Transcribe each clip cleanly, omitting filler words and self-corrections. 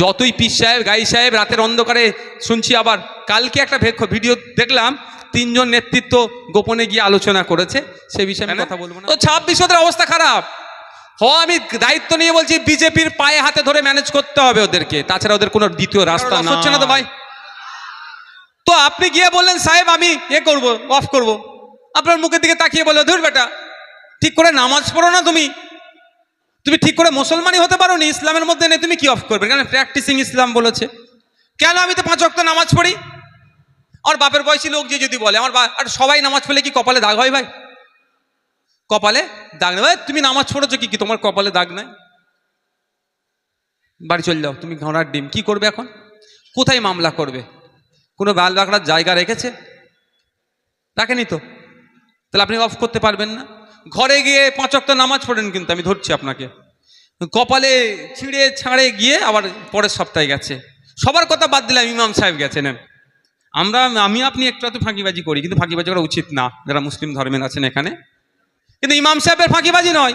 যতই পীর সাহেব গাই সাহেব রাতের অন্ধকারে শুনছি, আবার কালকে একটা ভিডিও দেখলাম, তিনজন নেতৃত্ব গোপনে গিয়ে আলোচনা করেছে, সে বিষয়ে আমি কথা বলবো না। তো 26 অবস্থা খারাপ। আমি দায়িত্ব নিয়ে বলছি, বিজেপির পায়ে হাতে ধরে ম্যানেজ করতে হবে ওদেরকে, তাছাড়া ওদের কোনো দ্বিতীয় রাস্তা হচ্ছে না। তো ভাই, তো আপনি গিয়ে বললেন সাহেব আমি করব, অফ করব, আপনার মুখের দিকে তাকিয়ে বললো ধুর বেটা, ঠিক করে নামাজ পড়ো না, তুমি ঠিক করে মুসলমানই হতে পারো নি, ইসলামের মধ্যে নেই, তুমি কি অফ করবে? কেন প্র্যাকটিসিং ইসলাম বলেছে। কেন আমি তো 5 ওয়াক্ত নামাজ পড়ি। আমার বাপের বয়সী লোক যে যদি বলে, আর সবাই নামাজ পড়লে কি কপালে দাগ হয় ভাই? কপালে দাগ নেই ভাই, তুমি নামাজ পড়েছো কি তোমার কপালে দাগ নাই? বাড়ি চলে যাও, তুমি ঘোড়ার ডিম। কি করবে এখন? কোথায় মামলা করবে? কোনো বাল বাকড়ার জায়গা রেখেছে? রাখেনি তো, তাহলে আপনি অফ করতে পারবেন না। ঘরে গিয়ে 5 ওয়াক্ত নামাজ পড়েন, কিন্তু আমি ধরছি আপনাকে, কপালে ছিঁড়ে ছাড়ে গিয়ে আবার পরের সপ্তাহে গেছে। সবার কথা বাদ দিলাম, ইমাম সাহেব গেছেন। আমি আপনি একটু ফাঁকিবাজি করি, কিন্তু ফাঁকিবাজি করা উচিত না যারা মুসলিম ধর্মের আছেন এখানে। কিন্তু ইমাম সাহেবের ফাঁকিবাজি নয়,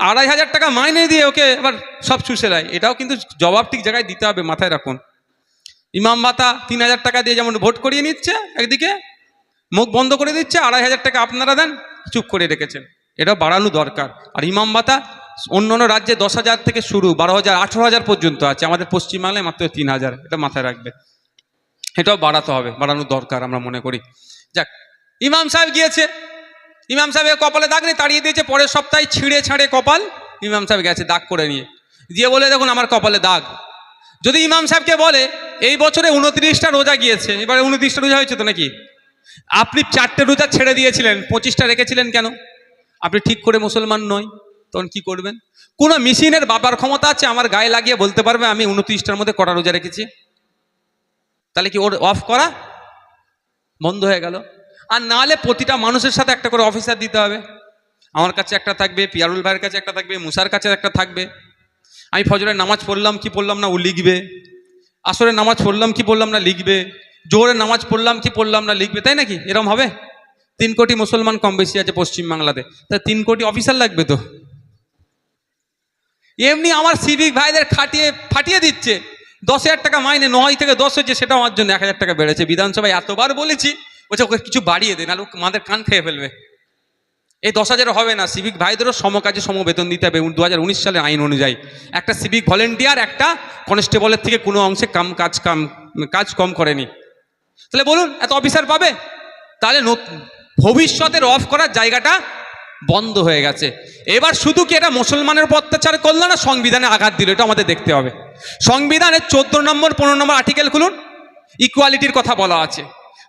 2500 টাকা মাইনে দিয়ে ওকে আবার সব চুষে দেয়। এটাও কিন্তু জবাব ঠিক জায়গায় দিতে হবে, মাথায় রাখুন। ইমাম ভাতা 3000 টাকা দিয়ে যেমন ভোট করিয়ে নিচ্ছে, একদিকে মুখ বন্ধ করে দিচ্ছে, 2500 টাকা আপনারা দেন, চুপ করে রেখেছেন। এটা বাড়ানো দরকার। আর ইমাম ভাতা অন্য রাজ্যে 10,000 থেকে শুরু, 12,000 18,000 পর্যন্ত আছে, আমাদের পশ্চিমবাংলায় মাত্র 3,000। এটা মাথায় রাখবে, এটাও বাড়াতে হবে, বাড়ানো দরকার আমরা মনে করি। যাক, ইমাম সাহেব গিয়েছে, ইমাম সাহেবের কপালে দাগ নেই, তাড়িয়ে দিয়েছে। পরের সপ্তাহে ছিঁড়ে ছাড়ে কপাল, ইমাম সাহেব গেছে দাগ করে নিয়ে, দিয়ে বলে দেখুন আমার কপালে দাগ। যদি ইমাম সাহেবকে বলে এই বছরে 29টা রোজা গিয়েছে, এবারে 29টা রোজা হয়েছে তো নাকি? আপনি 4টে রোজা ছেড়ে দিয়েছিলেন, 25টা রেখেছিলেন কেন? আপনি ঠিক করে মুসলমান নয়, তখন কি করবেন? কোনো মেশিনের বাবার ক্ষমতা আছে আমার গায়ে লাগিয়ে বলতে পারবে আমি 29টার মধ্যে কটা রোজা রেখেছি? তাহলে কি ওর অফ করা বন্ধ হয়ে গেল? আর নাহলে প্রতিটা মানুষের সাথে একটা করে অফিসার দিতে হবে। আমার কাছে একটা থাকবে, পিয়ারুল ভাইয়ের কাছে একটা থাকবে, মুসার কাছে একটা থাকবে। আমি ফজরের নামাজ পড়লাম কি পড়লাম না ও লিখবে, আসরের নামাজ পড়লাম কি পড়লাম না লিখবে, জোহরের নামাজ পড়লাম কি পড়লাম না লিখবে, তাই নাকি? এরকম হবে? 3 কোটি মুসলমান কম বেশি আছে পশ্চিমবাংলাতে, তাই 3 কোটি অফিসার লাগবে তো। এমনি আমার সিভিক ভাইদের ফাটিয়ে দিচ্ছে। 10,000 টাকা মাইনে 9 থেকে 10 হচ্ছে, সেটা আমার জন্য 1000 টাকা বেড়েছে। বিধানসভায় এতবার বলেছি, বলছে ওকে কিছু বাড়িয়ে দেন, আর আমাদের কান খেয়ে ফেলবে। এই 10,000 হবে না, সিভিক ভাইদেরও সমকাজে সমবেতন দিতে হবে 2019 সালের আইন অনুযায়ী। একটা সিভিক ভলেন্টিয়ার একটা কনস্টেবলের থেকে কোনো অংশে কাজ কম করেনি। তাহলে বলুন এত অফিসার পাবে? তাহলে ভবিষ্যতের অফ করার জায়গাটা বন্ধ হয়ে গেছে। এবার শুধু কি এটা মুসলমানের উপর অত্যাচার করলো না সংবিধানে আঘাত দিল? এটা আমাদের দেখতে হবে। সংবিধানের 14 নম্বর 15 নম্বর আর্টিকেল খুলুন, ইকুয়ালিটির কথা বলা আছে।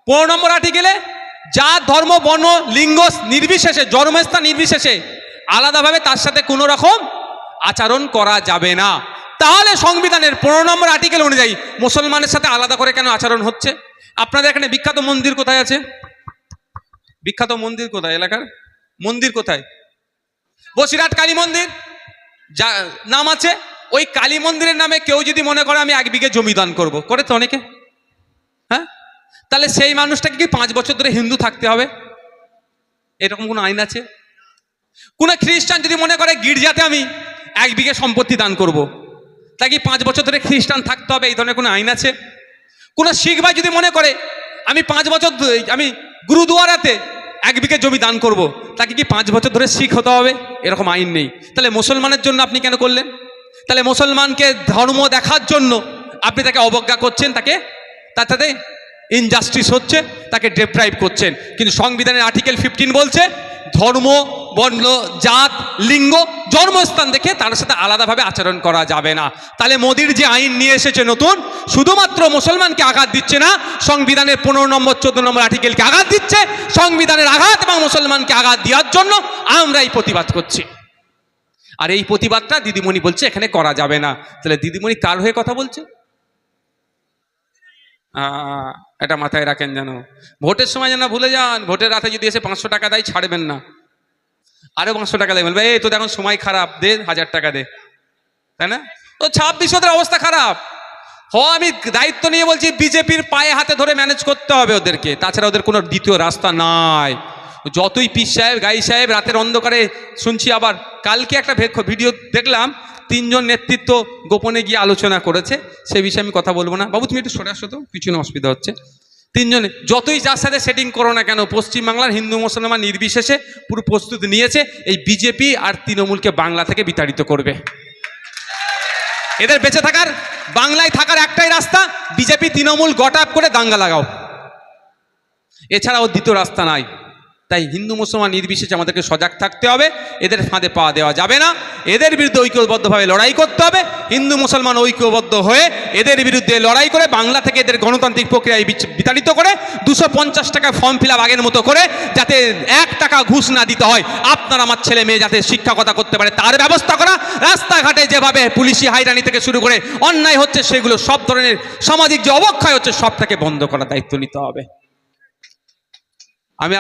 15 নম্বর আর্টিকেলে জাত ধর্ম বর্ণ লিঙ্গ নির্বিশেষে, জন্মস্থান নির্বিশেষে আলাদাভাবে তার সাথে কোনো রকম আচরণ করা যাবে না। তাহলে সংবিধানের 15 নম্বর আর্টিকেল অনুযায়ী মুসলমানের সাথে আলাদা করে কেন আচরণ হচ্ছে? আপনাদের এখানে বিখ্যাত মন্দির কোথায় আছে? বিখ্যাত মন্দির কোথায়? এলাকার মন্দির কোথায়? বসিরহাট কালী মন্দির যা নাম আছে। ওই কালী মন্দিরের নামে কেউ যদি মনে করে আমি 1 বিঘে জমি দান করবো, করে তো অনেকে, হ্যাঁ? তাহলে সেই মানুষটাকে কি 5 বছর ধরে হিন্দু থাকতে হবে? এরকম কোনো আইন আছে? কোনো খ্রিস্টান যদি মনে করে গির্জাতে আমি 1 বিঘে সম্পত্তি দান করব, তা কি 5 বছর ধরে খ্রিস্টান থাকতে হবে? এই ধরনের কোনো আইন আছে? কোনো শিখ ভাই যদি মনে করে আমি 5 বছর আমি গুরুদুয়ারাতে 1 বিঘে জমি দান করব, তাকে কি 5 বছর ধরে শিখ হতে হবে? এরকম আইন নেই। তাহলে মুসলমানের জন্য আপনি কেন করলেন? তাহলে মুসলমানকে ধর্ম দেখার জন্য আপনি তাকে অবজ্ঞা করছেন, তার সাথে ইনজাস্টিস হচ্ছে, তাকে ডেপ্রাইভ করছেন। কিন্তু সংবিধানের আর্টিকেল 15 বলছে ধর্ম বর্ণ জাত লিঙ্গ জন্মস্থান দেখে তার সাথে আলাদাভাবে আচরণ করা যাবে না। তাহলে মোদির যে আইন নিয়ে এসেছে নতুন, শুধুমাত্র মুসলমানকে আঘাত দিচ্ছে না, সংবিধানের 15 নম্বর 14 নম্বর আর্টিকেলকে আঘাত দিচ্ছে। সংবিধানের আঘাত এবং মুসলমানকে আঘাত দেওয়ার জন্য আমরা এই প্রতিবাদ করছি। আর এই প্রতিবাদটা দিদিমণি বলছে এখানে করা যাবে না। তাহলে দিদিমণি কার হয়ে কথা বলছে? এটা মাথায় রাখেন যেন ভোটের সময় যেন ভুলে যান। ভোটের রাতে যদি এসে 500 টাকা দেয় ছাড়বেন না, আরো 500 টাকা দেবেন। ভাই এই তো দেখুন সময় খারাপ, দে 1000 টাকা দে, তাই না? তো 26 অবস্থা খারাপ। আমি দায়িত্ব নিয়ে বলছি, বিজেপির পায়ে হাতে ধরে ম্যানেজ করতে হবে ওদেরকে, তাছাড়া ওদের কোনো দ্বিতীয় রাস্তা নাই। যতই পীর সাহেব গাই সাহেব রাতের অন্ধকারে শুনছি, আবার কালকে একটা ভিডিও দেখলাম, তিনজন নেতৃত্ব গোপনে গিয়ে আলোচনা করেছে, সে বিষয়ে আমি কথা বলবো না। বাবু তুমি একটু সরে আসো তো, পিছনে অসুবিধা হচ্ছে। তিনজনে যতই যার সাথে সেটিং করো না কেন, পশ্চিমবাংলার হিন্দু মুসলমান নির্বিশেষে পুরো প্রস্তুতি নিয়েছে এই বিজেপি আর তৃণমূলকে বাংলা থেকে বিতাড়িত করবে। এদের বেঁচে থাকার, বাংলায় থাকার একটাই রাস্তা, বিজেপি তৃণমূল গট আপ করে দাঙ্গা লাগাও, এছাড়া ওর দ্বিতীয় রাস্তা নাই। তাই হিন্দু মুসলমান নির্বিশেষে আমাদেরকে সজাগ থাকতে হবে, এদের ফাঁদে পা দেওয়া যাবে না, এদের বিরুদ্ধে ঐক্যবদ্ধভাবে লড়াই করতে হবে। হিন্দু মুসলমান ঐক্যবদ্ধ হয়ে এদের বিরুদ্ধে লড়াই করে বাংলা থেকে এদের গণতান্ত্রিক প্রক্রিয়ায় বিতাড়িত করে 250 টাকা ফর্ম ফিল আপ আগের মতো করে, যাতে 1 টাকা ঘুষ না দিতে হয়, আপনার আমার ছেলে মেয়ে যাতে শিক্ষকতা করতে পারে তার ব্যবস্থা করা। রাস্তাঘাটে যেভাবে পুলিশি হাইরানি থেকে শুরু করে অন্যায় হচ্ছে, সেগুলো সব ধরনের সামাজিক যে অবক্ষয় হচ্ছে সবটাকে বন্ধ করার দায়িত্ব নিতে হবে।